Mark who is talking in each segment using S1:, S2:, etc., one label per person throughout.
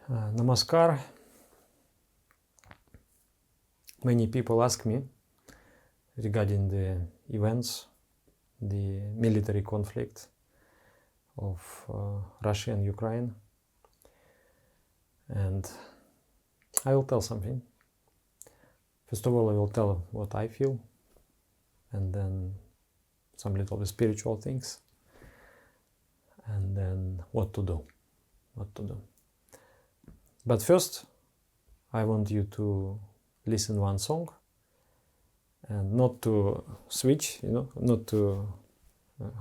S1: Namaskar. Many people ask me regarding the events, the military conflict of Russia and Ukraine, and I will tell something. First of all, I will tell what I feel, and then some little bit spiritual things, and then what to do. But first, I want you to listen one song, and not to switch, not to,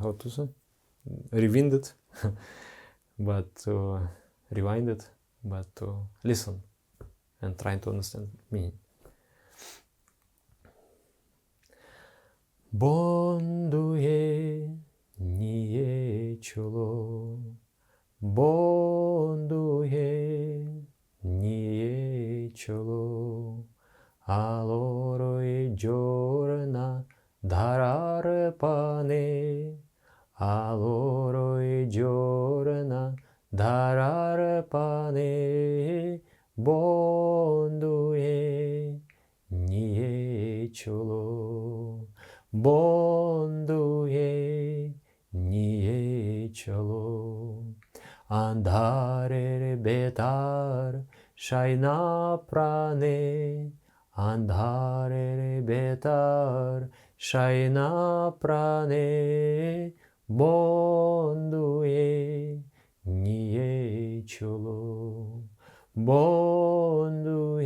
S1: how to say, rewind it, but to rewind it, but to listen and try to understand meaning. Bandhu niye calo, Bandhu niye calo, allora giorna dharar pane, allora giorna dharar pane, Bandhu niye calo, Bandhu niye calo, andare betar shaina prane, andare betar shaina prane, Bandhu niye calo, Bandhu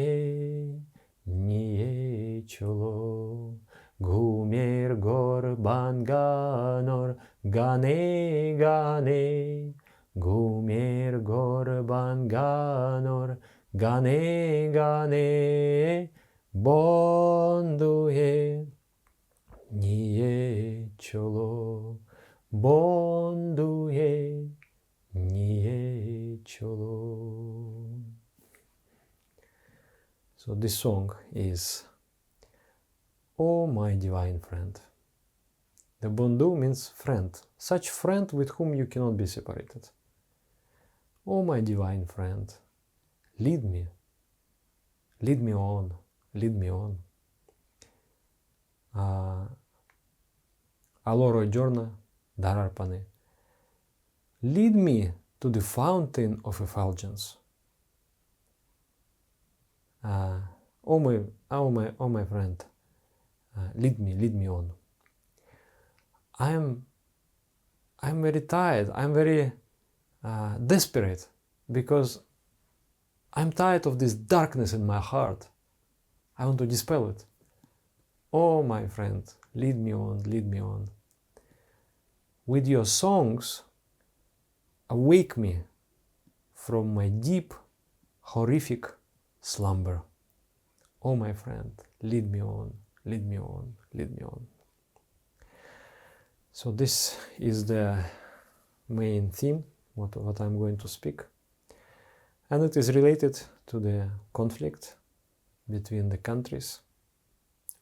S1: niye calo, Gumir gor banganor gane gane, Gumir gor banganor gane gane, Bandhu niye calo, Bandhu niye calo. So this song is "Oh my divine friend." The Bandhu means friend, such friend with whom you cannot be separated. Oh my divine friend, lead me on, lead me on. Allora giorno dharar pane. Lead me to the fountain of effulgence. Oh my friend, lead me on. I'm very tired. I'm very desperate because I'm tired of this darkness in my heart. I want to dispel it. Oh my friend, lead me on, lead me on. With your songs, awake me from my deep, horrific slumber. Oh my friend, lead me on, lead me on, lead me on. So this is the main theme, what I'm going to speak. And it is related to the conflict between the countries.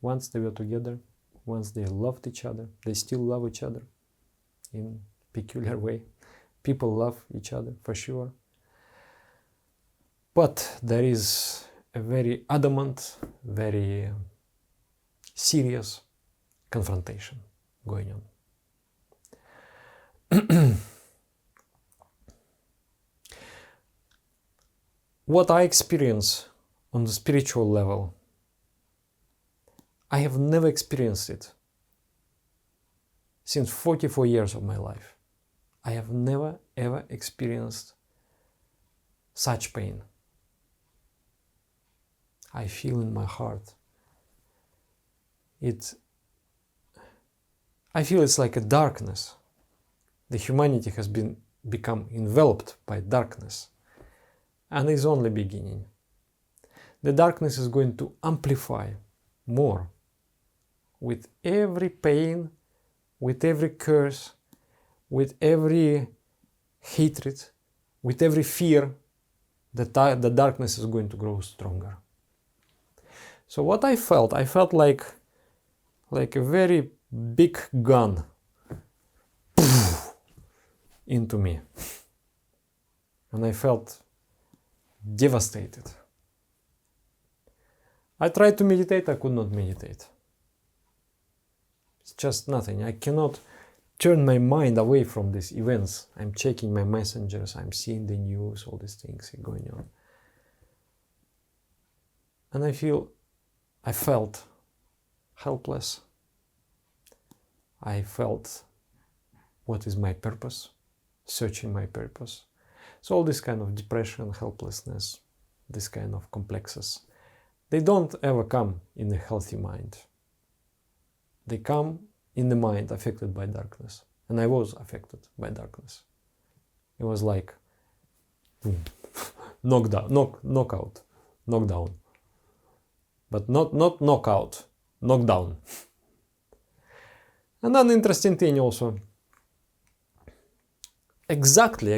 S1: Once they were together, once they loved each other, they still love each other in peculiar way. People love each other for sure. But there is a very adamant, very serious confrontation going on. What I experience on the spiritual level, I have never experienced it since 44 years of my life. I have never ever experienced such pain. I feel in my heart. I feel it's like a darkness. The humanity has become enveloped by darkness, and is only beginning. The darkness is going to amplify more with every pain, with every curse, with every hatred, with every fear. The darkness is going to grow stronger. So what I felt like a very big gun into me. And I felt devastated. I tried to meditate, I could not meditate. It's just nothing. I cannot turn my mind away from these events. I'm checking my messengers, I'm seeing the news, all these things are going on. And I felt helpless. I felt, what is my purpose? Searching my purpose. So all this kind of depression, helplessness, this kind of complexes, they don't ever come in a healthy mind. They come in the mind affected by darkness. And I was affected by darkness. It was like knockout. But not knockout, knockdown. And then interesting thing also, exactly,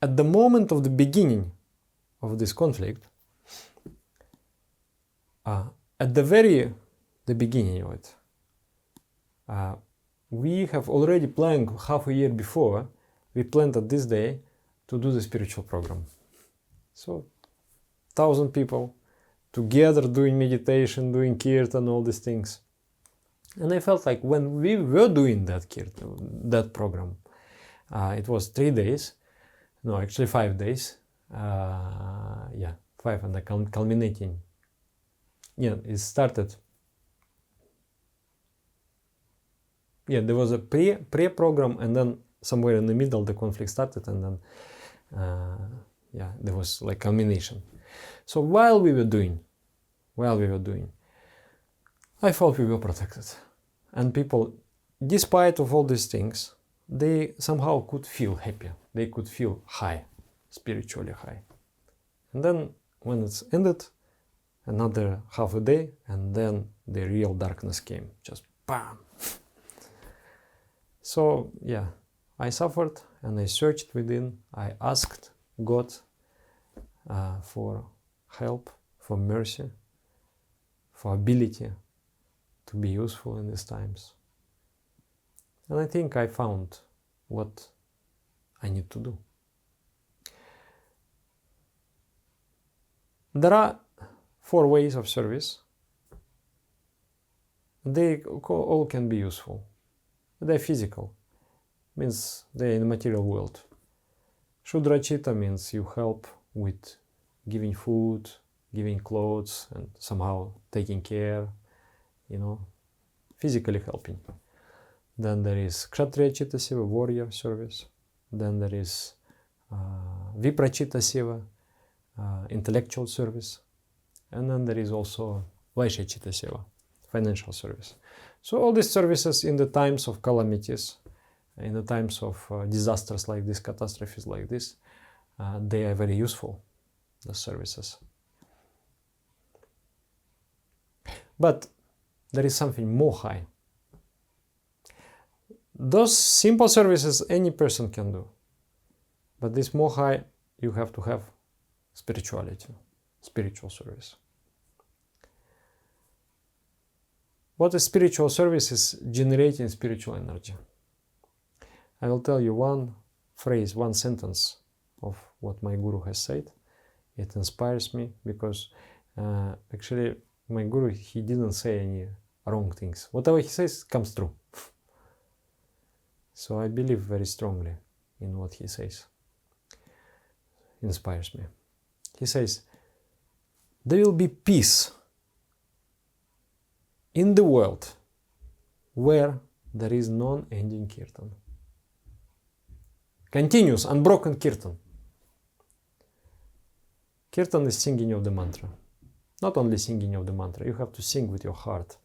S1: at the moment of the beginning of this conflict, at the beginning of it, we have already planned half a year before, we planned at this day to do the spiritual program. So 1,000 people together doing meditation, doing kirtan, all these things. And I felt like when we were doing that kirtan, that program, it was 3 days, no, actually 5 days, 5 and the culminating. It started. There was a pre-program, and then somewhere in the middle the conflict started, and then there was like culmination. So while we were doing, I felt we were protected, and people, despite of all these things, they somehow could feel happy. They could feel high, spiritually high. And then when it's ended, another half a day, and then the real darkness came, just bam. So I suffered and I searched within. I asked God for help, for mercy, for ability to be useful in these times. And I think I found what I need to do. There are 4 ways of service. They all can be useful. They're physical, means they're in the material world. Shudrachita means you help with giving food, giving clothes, and somehow taking care, physically helping. Then there is Kshatriya Chitta Seva, warrior service. Then there is Vipra Chitta Seva, intellectual service. And then there is also Vaishya Chitta Seva, financial service. So all these services in the times of calamities, in the times of disasters like this, catastrophes like this, they are very useful, the services. But there is something more high. Those simple services any person can do. But this more high, you have to have spirituality, spiritual service. What is spiritual service is generating spiritual energy. I will tell you one phrase, one sentence of what my guru has said. It inspires me because actually my guru, he didn't say any wrong things. Whatever he says comes true. So I believe very strongly in what he says. Inspires me. He says, there will be peace in the world where there is non-ending kirtan. Continuous, unbroken kirtan. Kirtan is singing of the mantra. Not only singing of the mantra, you have to sing with your heart.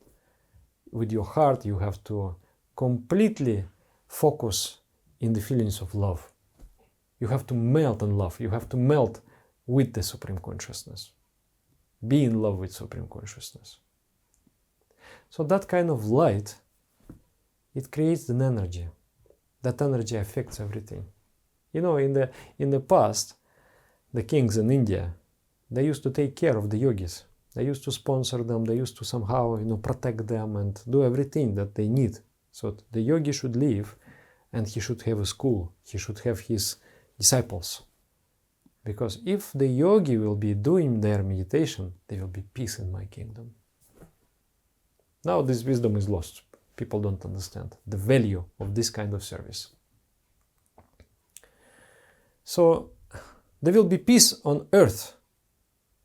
S1: With your heart, you have to completely focus in the feelings of love. You have to melt in love. You have to melt with the Supreme Consciousness. Be in love with Supreme Consciousness. So that kind of light, it creates an energy. That energy affects everything. In the past, the kings in India, they used to take care of the yogis. They used to sponsor them. They used to somehow, protect them and do everything that they need. So the yogi should live and he should have a school. He should have his disciples. Because if the yogi will be doing their meditation, there will be peace in my kingdom. Now this wisdom is lost. People don't understand the value of this kind of service. So there will be peace on earth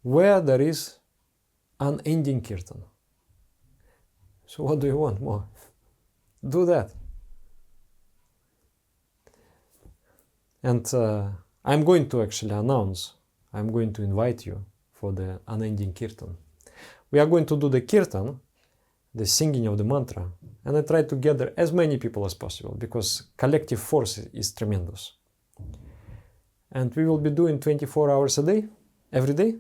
S1: where there is unending kirtan. So what do you want more? Do that. And I'm going to actually announce, I'm going to invite you for the unending kirtan. We are going to do the kirtan, the singing of the mantra, and I try to gather as many people as possible because collective force is tremendous. And we will be doing 24 hours a day, every day,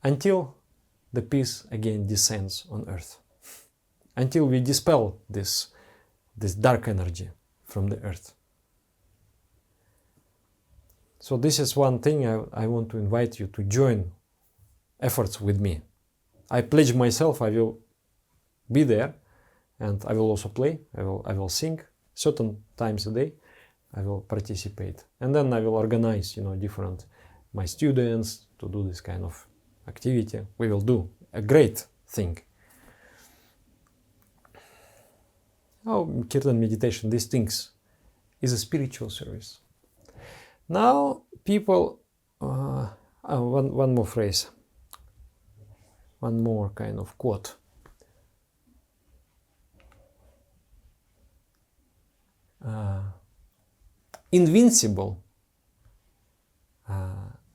S1: until the peace again descends on earth. Until we dispel this dark energy from the earth. So this is one thing I want to invite you to join efforts with me. I pledge myself, I will be there, and I will also play, I will sing certain times a day, I will participate. And then I will organize, different, my students to do this kind of activity. We will do a great thing. Kirtan meditation, these things, is a spiritual service. Now, people, one more phrase, one more kind of quote. Invincible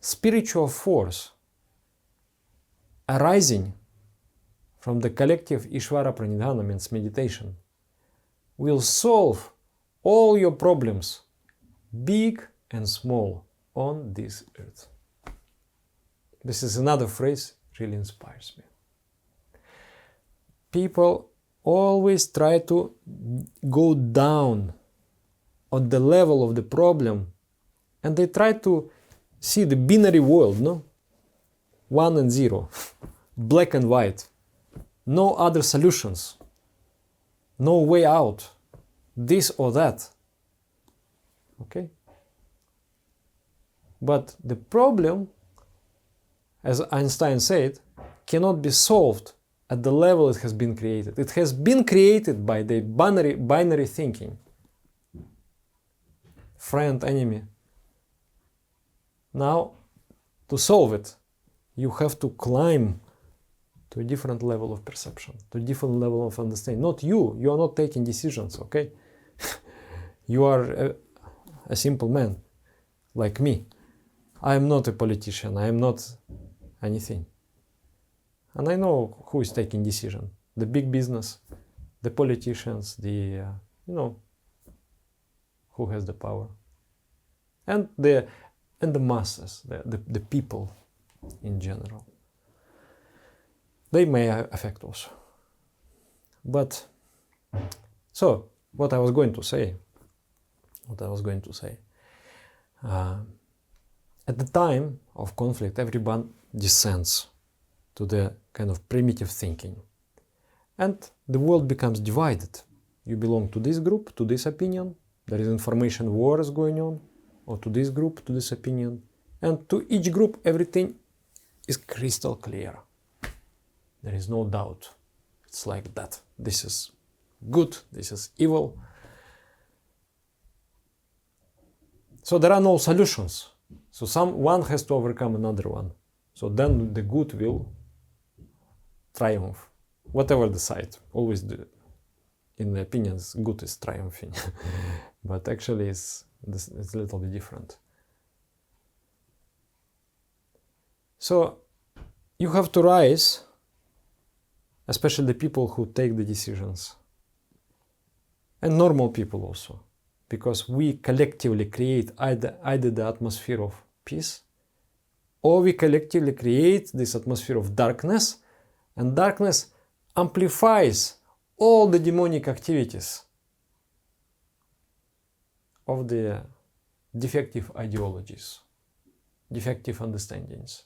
S1: spiritual force arising from the collective Ishvara Pranidhana, means meditation, will solve all your problems, big and small, on this earth. This is another phrase really inspires me. People always try to go down on the level of the problem, and they try to see the binary world, no? 1 and 0, black and white, no other solutions, no way out, this or that. Okay? But the problem, as Einstein said, cannot be solved at the level it has been created. It has been created by the binary thinking. Friend, enemy. Now, to solve it, you have to climb to a different level of perception, to a different level of understanding. Not you are not taking decisions, okay? You are a simple man, like me. I am not a politician, I am not anything. And I know who is taking decision. The big business, the politicians, who has the power. And the masses, the people in general. They may affect also. But, so, what I was going to say, at the time of conflict, everyone descends to the kind of primitive thinking. And the world becomes divided. You belong to this group, to this opinion. There is information wars going on. Or to this group, to this opinion. And to each group, everything is crystal clear. There is no doubt. It's like that. This is good, this is evil. So there are no solutions. So one has to overcome another one. So then the good will triumph. Whatever the side, always in the opinions, good is triumphing. But actually it's a little bit different. So you have to rise, especially the people who take the decisions, and normal people also, because we collectively create either the atmosphere of peace, or we collectively create this atmosphere of darkness, and darkness amplifies all the demonic activities of the defective ideologies, defective understandings.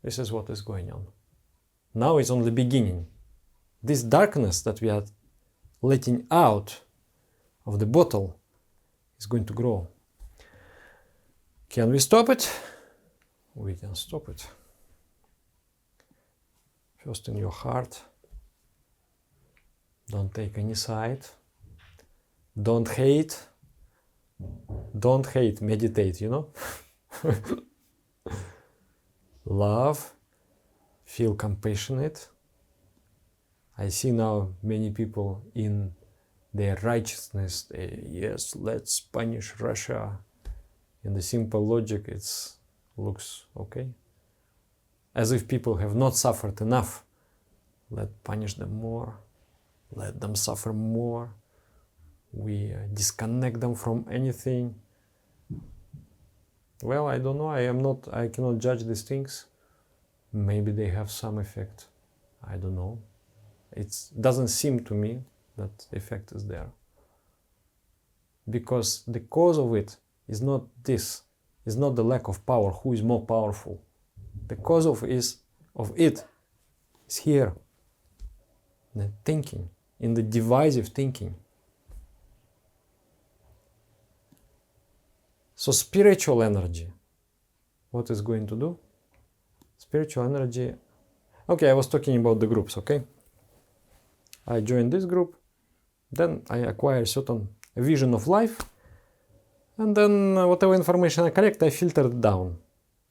S1: This is what is going on. Now it's only beginning. This darkness that we are letting out of the bottle is going to grow. Can we stop it? We can stop it. First in your heart. Don't take any side. Don't hate. Don't hate, meditate, you know? Love. Feel compassionate. I see now many people in their righteousness, yes, let's punish Russia. In the simple logic, it looks okay. As if people have not suffered enough. Let's punish them more. Let them suffer more. We disconnect them from anything. Well, I don't know. I cannot judge these things. Maybe they have some effect. I don't know. It doesn't seem to me that effect is there. Because the cause of it is not this. It's not the lack of power. Who is more powerful? The cause of it is here. The thinking, in the divisive thinking. So spiritual energy, what is going to do? Spiritual energy, okay, I was talking about the groups, okay? I joined this group, then I acquire certain vision of life, and then whatever information I collect, I filter it down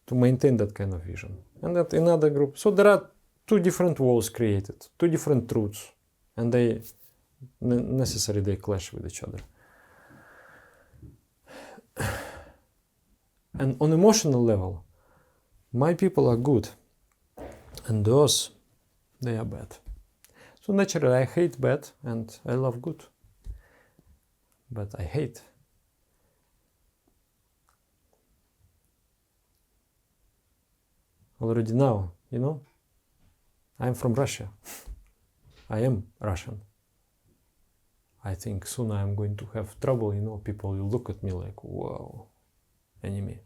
S1: to maintain that kind of vision. And that in another group, so there are two different worlds created, two different truths, and they clash with each other. And on emotional level, my people are good, and those, they are bad. So naturally I hate bad and I love good. But I hate. Already now, you know, I'm from Russia. I am Russian. I think soon I'm going to have trouble, you know, people will look at me like, wow, enemy.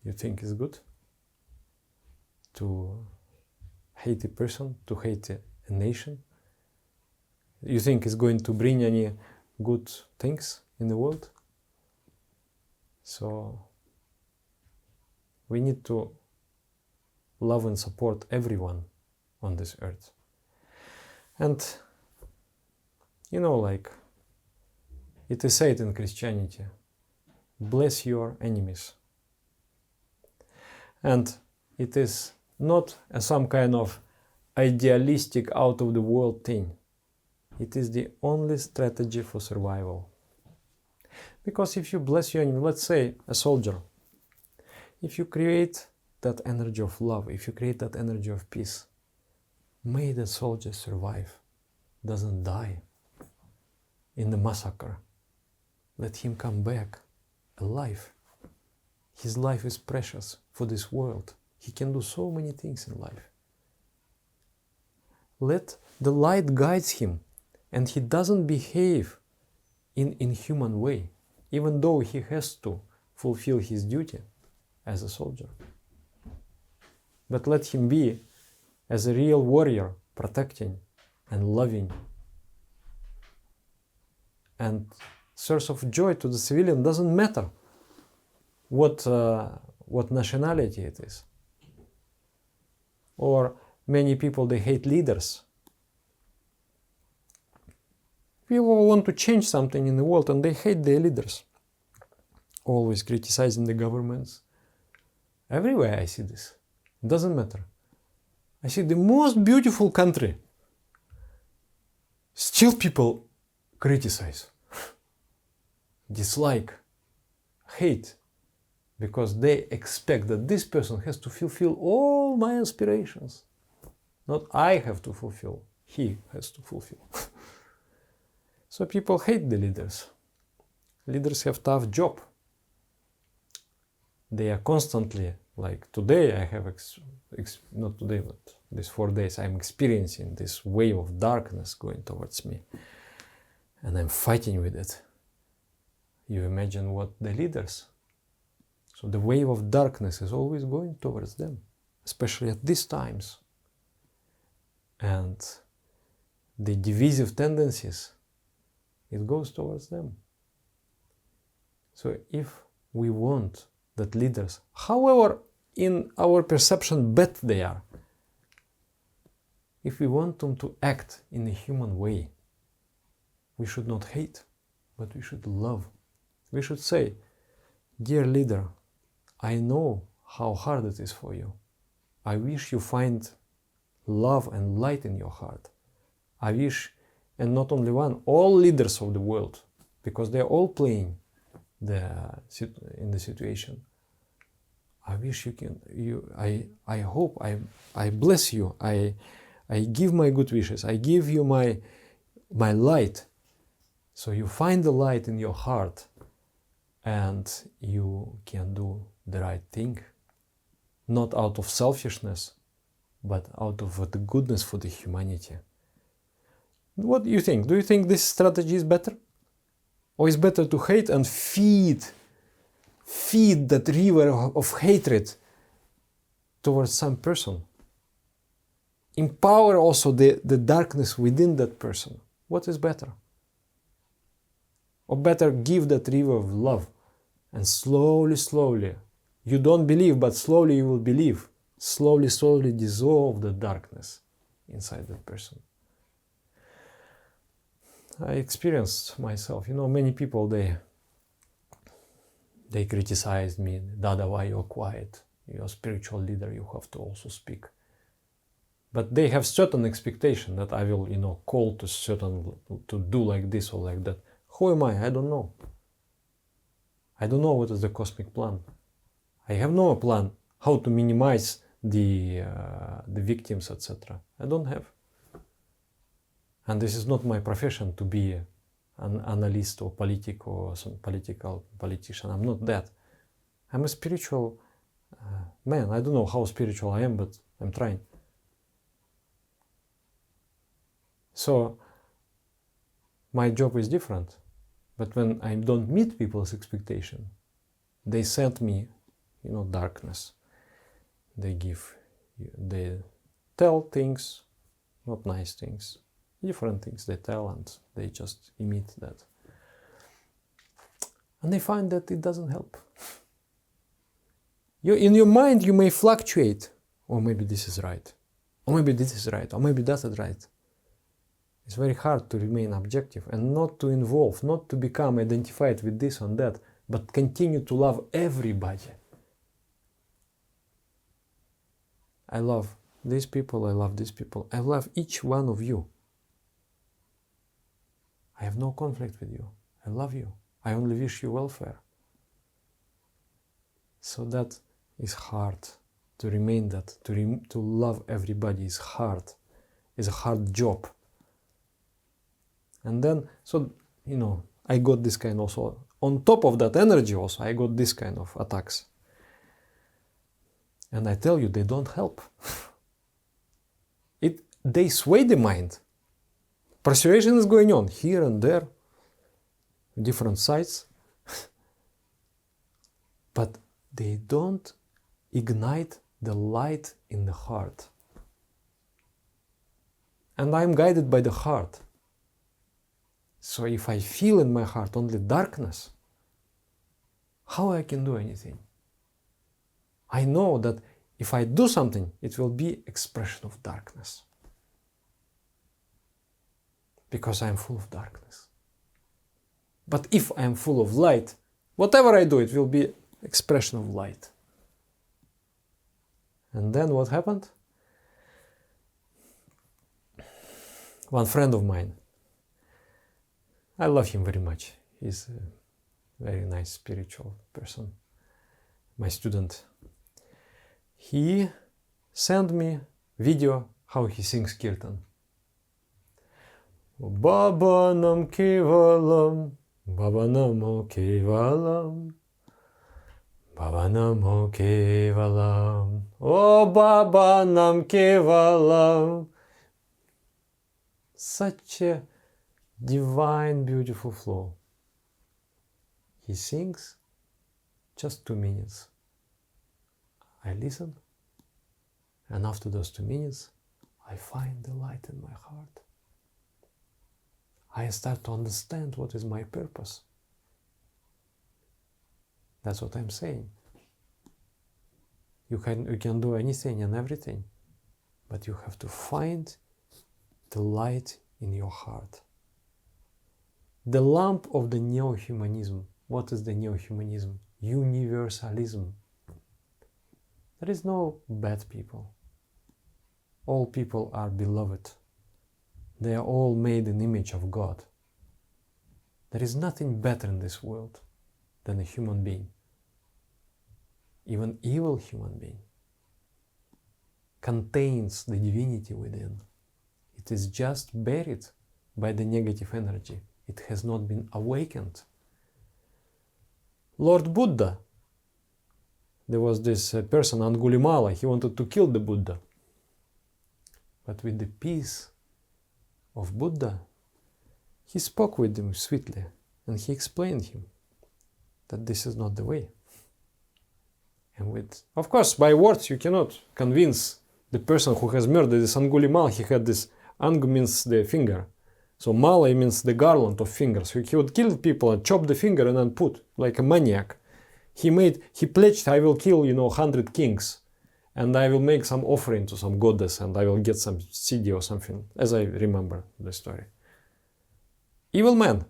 S1: You think it's good to hate a person, to hate a nation? You think it's going to bring any good things in the world? So we need to love and support everyone on this earth. And you know, like it is said in Christianity, bless your enemies. And it is not some kind of idealistic out of the world thing. It is the only strategy for survival. Because if you bless your enemy, let's say a soldier, if you create that energy of love, if you create that energy of peace, may the soldier survive, doesn't die in the massacre. Let him come back alive. His life is precious for this world. He can do so many things in life. Let the light guide him, and he doesn't behave in inhuman way, even though he has to fulfill his duty as a soldier. But let him be as a real warrior, protecting and loving. And source of joy to the civilian doesn't matter what nationality it is. Or many people, they hate leaders. People want to change something in the world and they hate their leaders. Always criticizing the governments. Everywhere I see this. It doesn't matter. I see the most beautiful country. Still people criticize, dislike, hate. Because they expect that this person has to fulfill all my aspirations. Not I have to fulfill, he has to fulfill. So people hate the leaders. Leaders have tough job. They are constantly, like today I have, not today, but these 4 days, I'm experiencing this wave of darkness going towards me. And I'm fighting with it. You imagine what the leaders. So the wave of darkness is always going towards them, especially at these times. And the divisive tendencies, it goes towards them. So if we want that leaders, however in our perception bad they are, if we want them to act in a human way, we should not hate, but we should love. We should say, dear leader, I know how hard it is for you. I wish you find love and light in your heart. I wish, and not only one, all leaders of the world, because they are all playing in the situation. I wish you can, I hope, I bless you, I give my good wishes, I give you my light. So you find the light in your heart and you can do the right thing. Not out of selfishness, but out of the goodness for the humanity. What do you think? Do you think this strategy is better? Or is better to hate and feed that river of hatred towards some person? Empower also the darkness within that person. What is better? Or better give that river of love and slowly, you don't believe, but slowly you will believe. Slowly dissolve the darkness inside that person. I experienced myself, many people, they criticized me. Dada, why you're quiet? You're a spiritual leader, you have to also speak. But they have certain expectation that I will, call to do like this or like that. Who am I? I don't know. I don't know what is the cosmic plan. I have no plan how to minimize the victims, etc. I don't have. And this is not my profession to be an analyst or politic or some politician. I'm not that. I'm a spiritual man. I don't know how spiritual I am, but I'm trying. So my job is different. But when I don't meet people's expectation, they send me, darkness. They tell things, not nice things, different things they tell, and they just emit that. And they find that it doesn't help. In your mind, you may fluctuate. Or maybe this is right. Or maybe this is right. Or maybe that is right. It's very hard to remain objective and not to involve, not to become identified with this and that, but continue to love everybody. I love these people, I love these people. I love each one of you. I have no conflict with you. I love you. I only wish you welfare. So that is hard to remain that. To love everybody is hard. It's a hard job. And then, I got this kind also, on top of that energy also, I got this kind of attacks. And I tell you, they don't help. They sway the mind. Persuasion is going on here and there, different sides. But they don't ignite the light in the heart. And I'm guided by the heart. So if I feel in my heart only darkness, how I can do anything? I know that if I do something, it will be expression of darkness. Because I'm full of darkness. But if I'm full of light, whatever I do, it will be expression of light. And then what happened? One friend of mine, I love him very much. He's a very nice spiritual person. My student. He sent me video how he sings kirtan. Baba nam kevalam, Baba namo kevalam, Baba namo kevalam, oh Baba nam kevalam. Such a divine, beautiful flow. He sings just 2 minutes. I listen, and after those 2 minutes, I find the light in my heart. I start to understand what is my purpose. That's what I'm saying. You can do anything and everything, but you have to find the light in your heart. The lamp of the Neo-humanism. What is the Neo-humanism? Universalism. There is no bad people. All people are beloved. They are all made in the image of God. There is nothing better in this world than a human being. Even evil human being contains the divinity within. It is just buried by the negative energy. It has not been awakened. Lord Buddha, there was this person, Angulimala, he wanted to kill the Buddha. But with the peace of Buddha, he spoke with him sweetly and he explained him that this is not the way. And of course, by words you cannot convince the person who has murdered this Angulimala. He had this, Ang means the finger. So Mala means the garland of fingers. He would kill people and chop the finger and then put, like a maniac. He pledged, I will kill, 100 kings. And I will make some offering to some goddess and I will get some CD or something, as I remember the story. Evil man.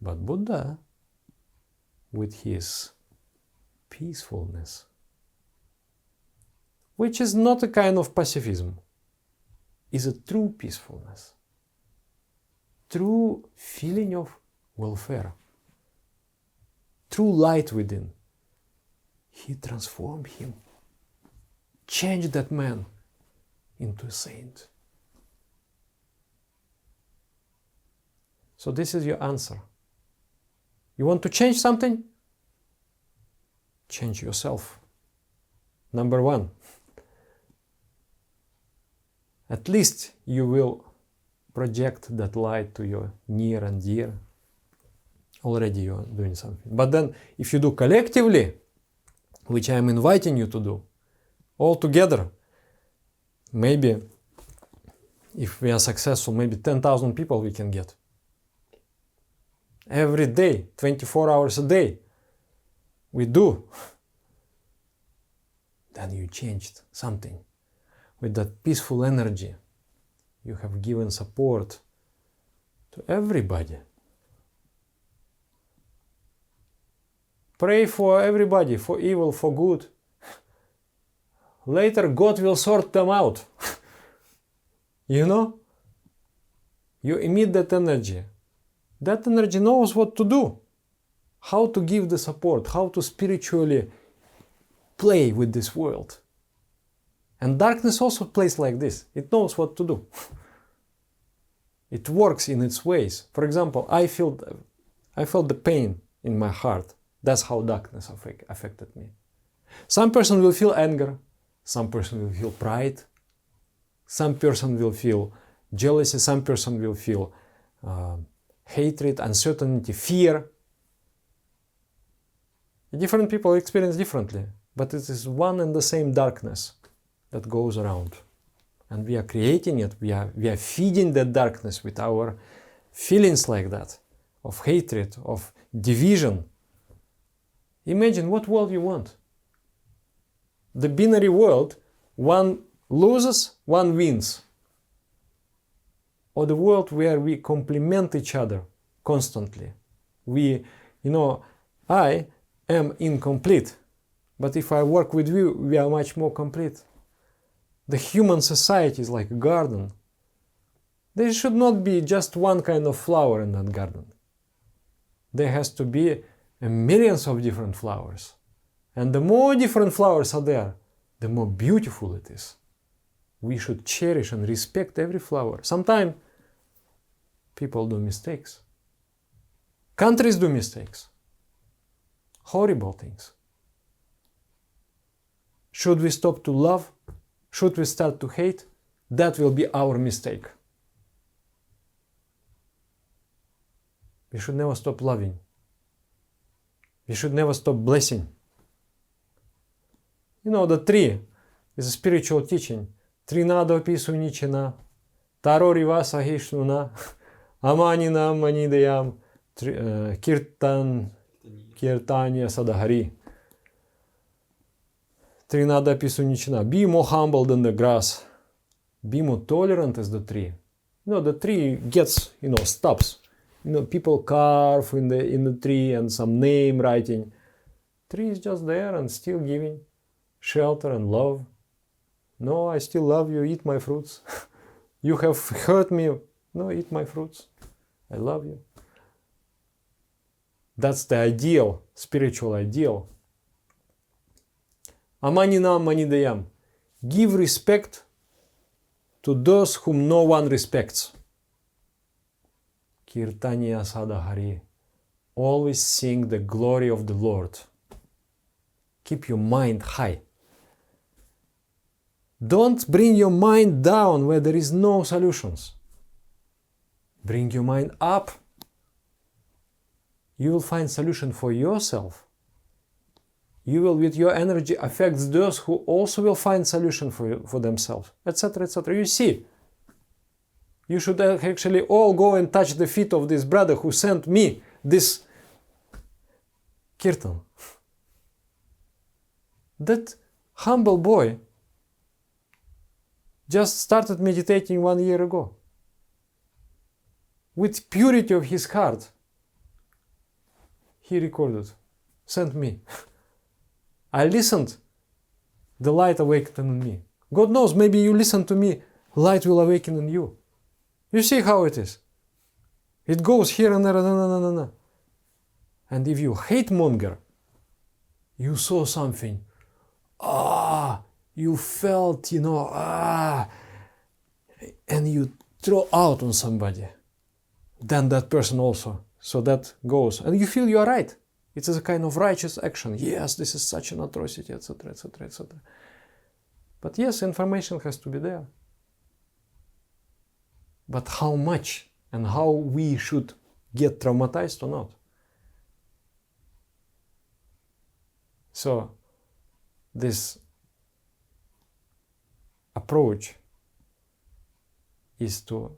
S1: But Buddha, with his peacefulness, which is not a kind of pacifism, is a true peacefulness, true feeling of welfare, true light within. He transformed him, changed that man into a saint. So this is your answer. You want to change something? Change yourself. Number one. At least you will project that light to your near and dear. Already you are doing something. But then if you do collectively, which I am inviting you to do, all together, maybe if we are successful, maybe 10,000 people we can get. Every day, 24 hours a day, we do. Then you changed something. With that peaceful energy, you have given support to everybody. Pray for everybody, for evil, for good. Later, God will sort them out. You emit that energy. That energy knows what to do, how to give the support, how to spiritually play with this world. And darkness also plays like this. It knows what to do. It works in its ways. For example, I felt the pain in my heart. That's how darkness affected me. Some person will feel anger. Some person will feel pride. Some person will feel jealousy. Some person will feel hatred, uncertainty, fear. Different people experience differently, but it is one and the same darkness that goes around. And we are creating it, we are feeding that darkness with our feelings like that, of hatred, of division. Imagine what world you want. The binary world, one loses, one wins. Or the world where we complement each other constantly. I am incomplete, but if I work with you, we are much more complete. The human society is like a garden. There should not be just one kind of flower in that garden. There has to be millions of different flowers. And the more different flowers are there, the more beautiful it is. We should cherish and respect every flower. Sometimes people do mistakes. Countries do mistakes. Horrible things. Should we stop to love? Should we start to hate? That will be our mistake. We should never stop loving. We should never stop blessing. The tree is a spiritual teaching. Trinado pisu nichina, tarori vasa hishnuna, amanina manidayam, Kirtan, Kirtanya Sadahari. Trinada Pisunichina. Be more humble than the grass. Be more tolerant as the tree. The tree gets, stops. People carve in the tree and some name writing. Tree is just there and still giving shelter and love. No, I still love you, eat my fruits. You have hurt me. No, eat my fruits. I love you. That's the ideal, spiritual ideal. Amanina manidayam. Give respect to those whom no one respects. Kirtanya Sadahari. Always sing the glory of the Lord. Keep your mind high. Don't bring your mind down where there is no solutions. Bring your mind up. You will find solution for yourself. You will, with your energy, affect those who also will find solution for themselves, etc., etc. You see, you should actually all go and touch the feet of this brother who sent me this kirtan. That humble boy just started meditating 1 year ago. With purity of his heart, he recorded, sent me. I listened, the light awakened in me. God knows, maybe you listen to me, light will awaken in you. You see how it is. It goes here and there, and if you hate monger, you saw something, you felt, and you throw out on somebody, then that person also. So that goes, and you feel you are right. It is a kind of righteous action. Yes, this is such an atrocity, etc., etc., etc. But yes, information has to be there. But how much and how we should get traumatized or not? So, this approach is to...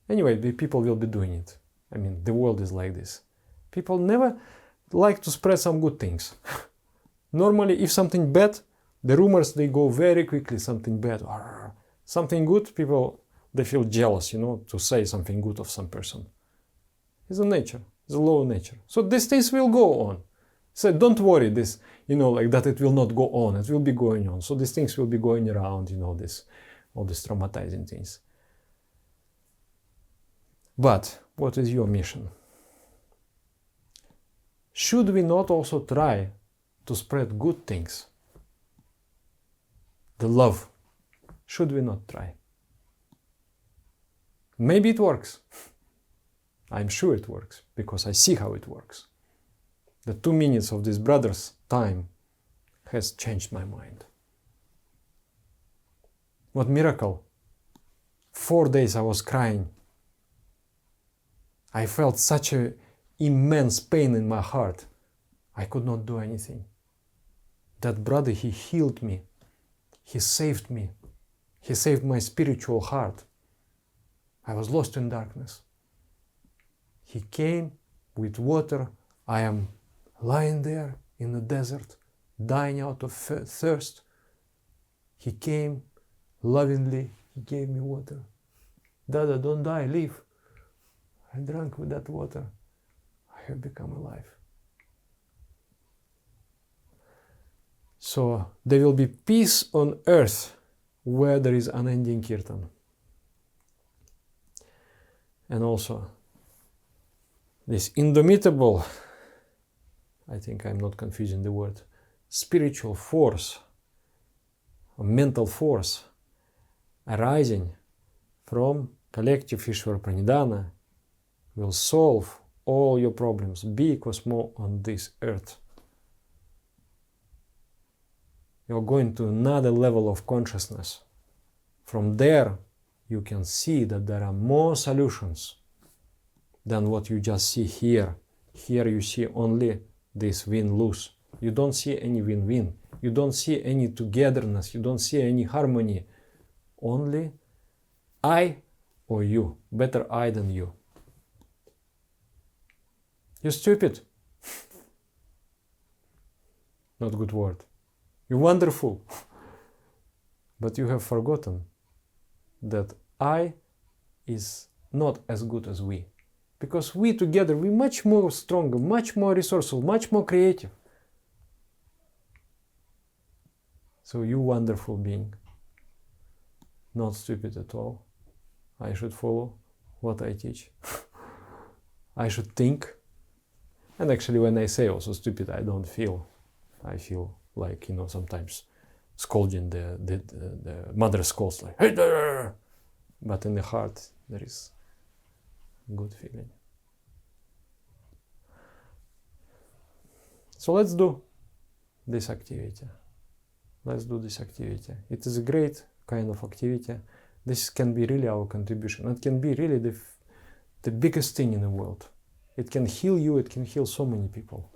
S1: Anyway, the people will be doing it. I mean, the world is like this. People never like to spread some good things. Normally, if something bad, the rumors, they go very quickly, something bad. Something good, people, they feel jealous, to say something good of some person. It's a nature, it's a law of nature. So these things will go on. So don't worry, this, like that it will not go on, it will be going on. So these things will be going around, all these traumatizing things. But what is your mission? Should we not also try to spread good things? The love. Should we not try? Maybe it works. I'm sure it works, because I see how it works. The 2 minutes of this brother's time has changed my mind. What miracle! 4 days I was crying. I felt such an immense pain in my heart. I could not do anything. That brother, he healed me. He saved me. He saved my spiritual heart. I was lost in darkness. He came with water. I am lying there in the desert, dying out of thirst. He came lovingly. He gave me water. Dada, don't die, live. I drank with that water. I have become alive. So there will be peace on earth where there is unending kirtan. And also this indomitable, I think I'm not confusing the word, spiritual force, or mental force arising from collective Ishvara Pranidhana will solve all your problems, big or small, on this earth. You're going to another level of consciousness. From there, you can see that there are more solutions than what you just see here. Here you see only this win-lose. You don't see any win-win. You don't see any togetherness. You don't see any harmony. Only I or you. Better I than you. You're stupid. Not good word. You're wonderful. But you have forgotten that I is not as good as we. Because we together, we're much more stronger, much more resourceful, much more creative. So you wonderful being, not stupid at all. I should follow what I teach. I should think. And actually when I say also stupid, I don't feel. I feel like, sometimes scolding the mother scolds like, hey there! But in the heart, there is good feeling. So let's do this activity. Let's do this activity. It is a great kind of activity. This can be really our contribution. It can be really the biggest thing in the world. It can heal you, it can heal so many people.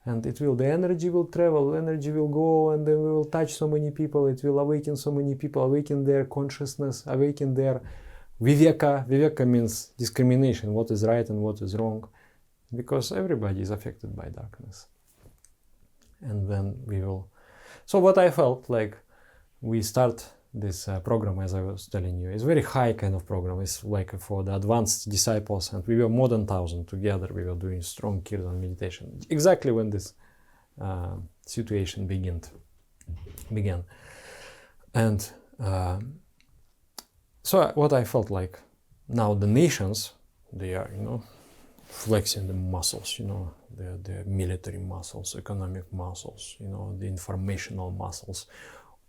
S1: And the energy will travel, energy will go, and then we will touch so many people, it will awaken so many people, awaken their consciousness, awaken their viveka. Viveka means discrimination, what is right and what is wrong. Because everybody is affected by darkness. And then we will... So what I felt like, we start this program, as I was telling you, is very high kind of program. It's like for the advanced disciples, and we were more than 1,000 together. We were doing strong kirtan meditation exactly when this situation began. And so what I felt like, now the nations, they are, flexing the muscles, the military muscles, economic muscles, the informational muscles,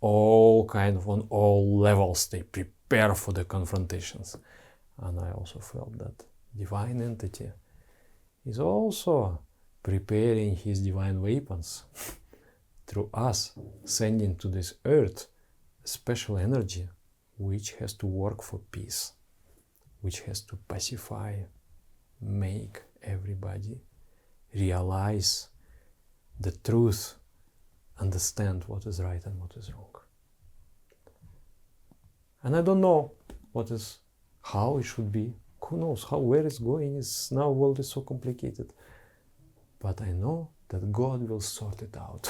S1: all kind of on all levels, they prepare for the confrontations. And I also felt that divine entity is also preparing his divine weapons through us, sending to this earth a special energy which has to work for peace, which has to pacify, make everybody realize the truth, understand what is right and what is wrong. And I don't know how it should be. Who knows where it's going? Now world is so complicated. But I know that God will sort it out.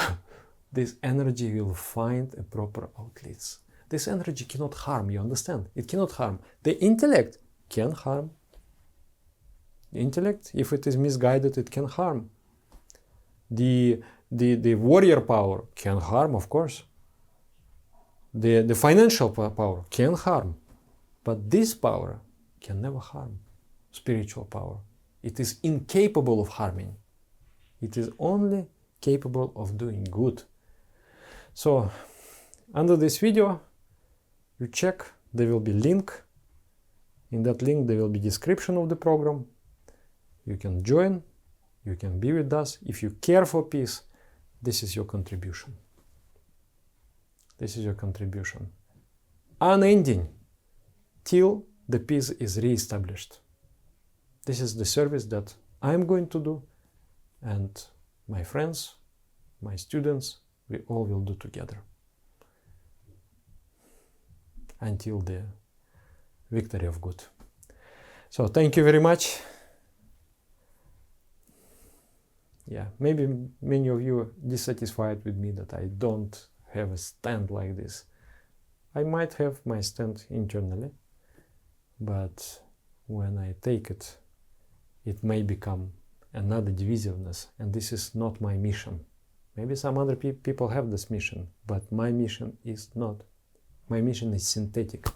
S1: This energy will find a proper outlets. This energy cannot harm, you understand? It cannot harm. The intellect can harm. The intellect, if it is misguided, it can harm. The warrior power can harm, of course. The financial power can harm. But this power can never harm. Spiritual power. It is incapable of harming. It is only capable of doing good. So, under this video, you check, there will be link. In that link, there will be description of the program. You can join, you can be with us. If you care for peace, this is your contribution. This is your contribution. Unending, till the peace is re-established. This is the service that I'm going to do, and my friends, my students, we all will do together. Until the victory of good. So thank you very much. Yeah, maybe many of you are dissatisfied with me that I don't have a stand like this. I might have my stand internally, but when I take it, it may become another divisiveness, and this is not my mission. Maybe some other people have this mission, but my mission is not. My mission is synthetic,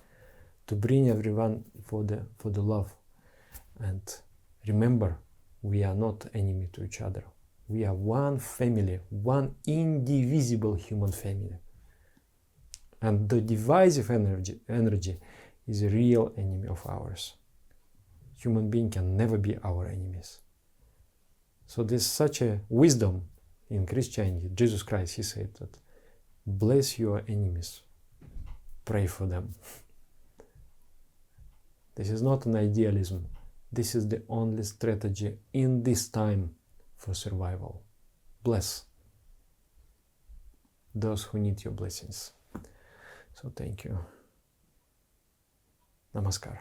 S1: to bring everyone for the love. And remember, we are not enemy to each other. We are one family, one indivisible human family. And the divisive energy is a real enemy of ours. Human being can never be our enemies. So there's such a wisdom in Christianity. Jesus Christ, he said that, bless your enemies, pray for them. This is not an idealism. This is the only strategy in this time for survival. Bless those who need your blessings. So thank you. Namaskar.